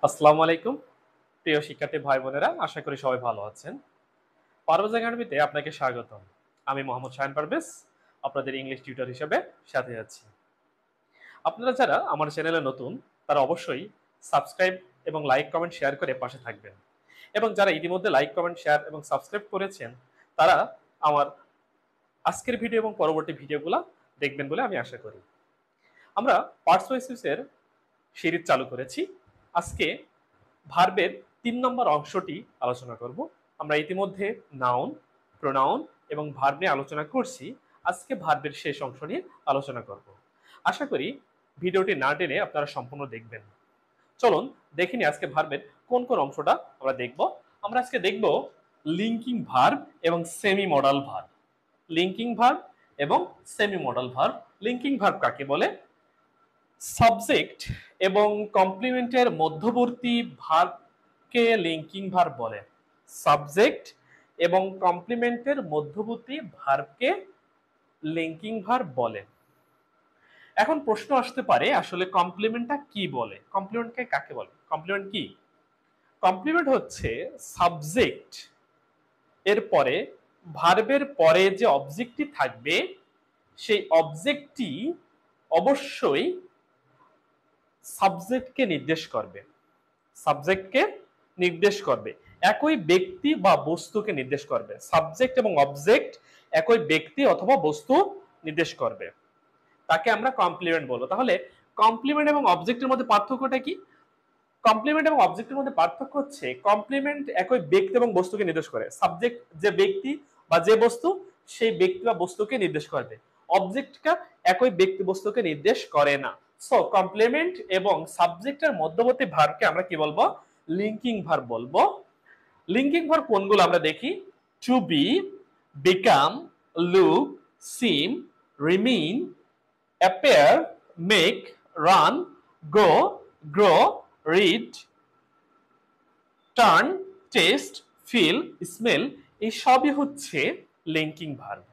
আসসালামু আলাইকুম প্রিয় শিক্ষার্থী ভাই বোনেরা, আশা করি সবাই ভালো আছেন। পারভেজ একাডেমিতে আপনাকে স্বাগতম। আমি মোহাম্মদ শাহিন পারভেজ, আপনাদের ইংলিশ টিউটর হিসেবে সাথে আছি। আপনারা যারা আমার চ্যানেলে নতুন, তারা অবশ্যই সাবস্ক্রাইব এবং লাইক কমেন্ট শেয়ার করে পাশে থাকবেন, এবং যারা ইতিমধ্যে লাইক কমেন্ট শেয়ার এবং সাবস্ক্রাইব করেছেন তারা আমার আজকের ভিডিও এবং পরবর্তী ভিডিওগুলো দেখবেন বলে আমি আশা করি। আমরা পার্সুয়েসিভসের সিরিজ চালু করেছি। আজকে ভার্বের ৩ নম্বর অংশটি আলোচনা করব। আমরা ইতিমধ্যে নাউন, প্রোনাউন এবং ভার্ব নিয়ে আলোচনা করছি। আজকে ভার্বের শেষ অংশ নিয়ে আলোচনা করব। আশা করি ভিডিওটি না টেনে আপনারা সম্পূর্ণ দেখবেন। চলুন দেখিনি আজকে ভার্বের কোন কোন অংশটা আমরা দেখব। আমরা আজকে দেখব লিঙ্কিং ভার্ব এবং semi modal verb. Linking verb এবং semi modal verb. Linking verb কাকে বলে? সাবজেক্ট এবং কমপ্লিমেন্টের মধ্যবর্তী ভার্বকে লিঙ্কিং ভার্ব বলে। সাবজেক্ট এবং কমপ্লিমেন্টের মধ্যবর্তী ভার্বকে লিঙ্কিং ভার্ব বলে। এখন প্রশ্ন আসতে পারে, আসলে কমপ্লিমেন্টটা কি বলে? কমপ্লিমেন্টকে কাকে বলে? কমপ্লিমেন্ট কি? কমপ্লিমেন্ট হচ্ছে সাবজেক্ট এর পরে ভার্বের পরে যে অবজেক্টটি থাকবে, সেই অবজেক্টটি অবশ্যই সাবজেক্টকে নির্দেশ করবে। সাবজেক্টকে নির্দেশ করবে, একই ব্যক্তি বা বস্তুকে নির্দেশ করবে। সাবজেক্ট এবং অবজেক্ট একই ব্যক্তি অথবা বস্তু নির্দেশ করবে, তাকে আমরা কমপ্লিমেন্ট বলবো। তাহলে কমপ্লিমেন্ট এবং অবজেক্টের মধ্যে পার্থক্যটা কি? কমপ্লিমেন্ট এবং অবজেক্টের মধ্যে পার্থক্য হচ্ছে কমপ্লিমেন্ট একই ব্যক্তি এবং বস্তুকে নির্দেশ করে। সাবজেক্ট যে ব্যক্তি বা যে বস্তু, সেই ব্যক্তি বা বস্তুকে নির্দেশ করবে। অবজেক্টটা একই ব্যক্তি বস্তুকে নির্দেশ করে না। সো কমপ্লিমেন্ট এবং সাবজেক্টের মধ্যবর্তী ভার্বকে আমরা কি বলবো? লিঙ্কিং ভার্ব বলবো। লিঙ্কিং ভার্ব কোনগুলো আমরা দেখি। To be, become, look, seem, remain, appear, make, run, go, grow, read, turn, taste, feel, smell, এই সবই হচ্ছে লিঙ্কিং ভার্ব।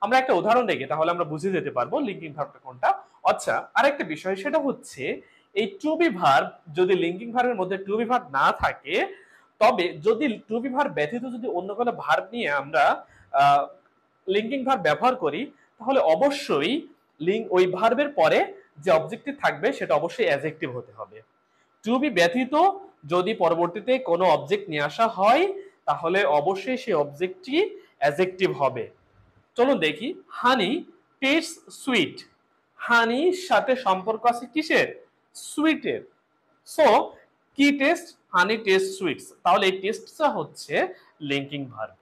আমরা একটা উদাহরণ দেখি, তাহলে আমরা বুঝে যেতে পারবো লিঙ্কিং ভার্বটা কোনটা। আচ্ছা, আরেকটা বিষয়, সেটা হচ্ছে এই টু বি ভার্ব যদি লিঙ্কিং ভার্বের মধ্যে টু বি ভার্ব না থাকে, তবে যদি টু বি ভার্ব ব্যতীত যদি অন্য কোনো ভার্ব নিয়ে আমরা লিঙ্কিং ভার্ব ব্যবহার করি, তাহলে অবশ্যই ওই ভার্বের পরে যে অবজেক্টিভ থাকবে সেটা অবশ্যই অ্যাডজেক্টিভ হতে হবে। টু বি ব্যতীত যদি পরবর্তীতে কোনো অবজেক্ট নিয়ে আসা হয়, তাহলে অবশ্যই সেই অবজেক্টটি অ্যাডজেক্টিভ হবে। চলুন দেখি। Honey taste sweet. হানির সাথে সম্পর্ক আছে কিসের? সুইটের। সো কি টেস্ট? Honey taste sweets. তাহলে এই টেস্টটা হচ্ছে লিঙ্কিং ভার্ব।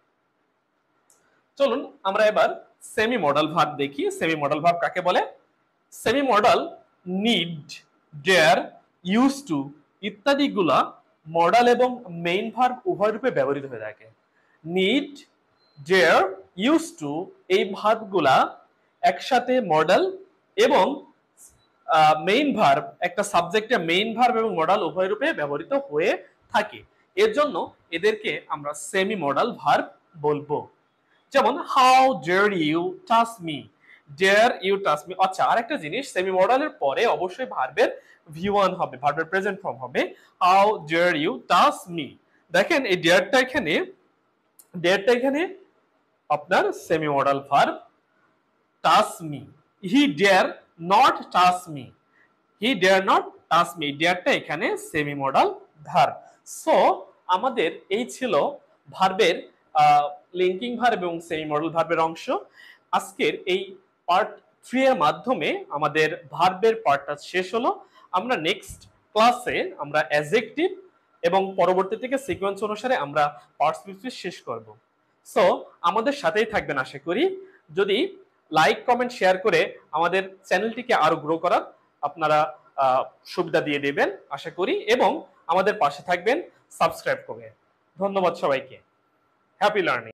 চলুন আমরা এবার সেমি মডাল ভার্ব দেখি। সেমি মডাল ভার্ব কাকে বলে? Semi modal need, dare, use to ইত্যাদিগুলা মডাল এবং মেইন ভার্ব উভয় রূপে ব্যবহৃত হয়ে থাকে। নিড, ডেয়ার, ইউজ টু এই ভার্বগুলা একসাথে মডাল এবং মেইন ভার্ব, একটা সাবজেক্টে মেইন ভার্ব এবং মডাল উভয় রূপে ব্যবহৃত হয়ে থাকে। এর জন্য এদেরকে আমরা সেমি মডাল ভার্ব বলবো। যেমন how dare you touch me, dare you touch me. আচ্ছা, আরেকটা জিনিস, সেমি মডালের পরে অবশ্যই ভার্বের ভি1 হবে, ভার্বের প্রেজেন্ট ফর্ম হবে। How dare you touch me. দেখেন এই ডেয়ারটা এখানে আপনার semi modal verb. Touch me, he dare not touch me, he dare not touch me, ডেয়ারটা এখানে সেমি মডাল ভার্ব। সো আমাদের এই ছিল ভার্বের লিঙ্কিং ভার্ব এবং সেমি মডাল ভার্বের অংশ। আজকের এই পার্ট 3 এর মাধ্যমে আমাদের ভার্বের পার্টটা শেষ হলো। আমরা নেক্সট ক্লাসে আমরা অ্যাডজেক্টিভ এবং পরবর্তী থেকে সিকোয়েন্স অনুসারে আমরা পার্টস শেষ করব। সো আমাদের সাথেই থাকবেন আশা করি। যদি লাইক কমেন্ট শেয়ার করে আমাদের চ্যানেলটিকে আরো গ্রো করার আপনারা সুবিধা দিয়ে দেবেন আশা করি, এবং আমাদের পাশে থাকবেন সাবস্ক্রাইব করে। ধন্যবাদ সবাইকে। Happy learning.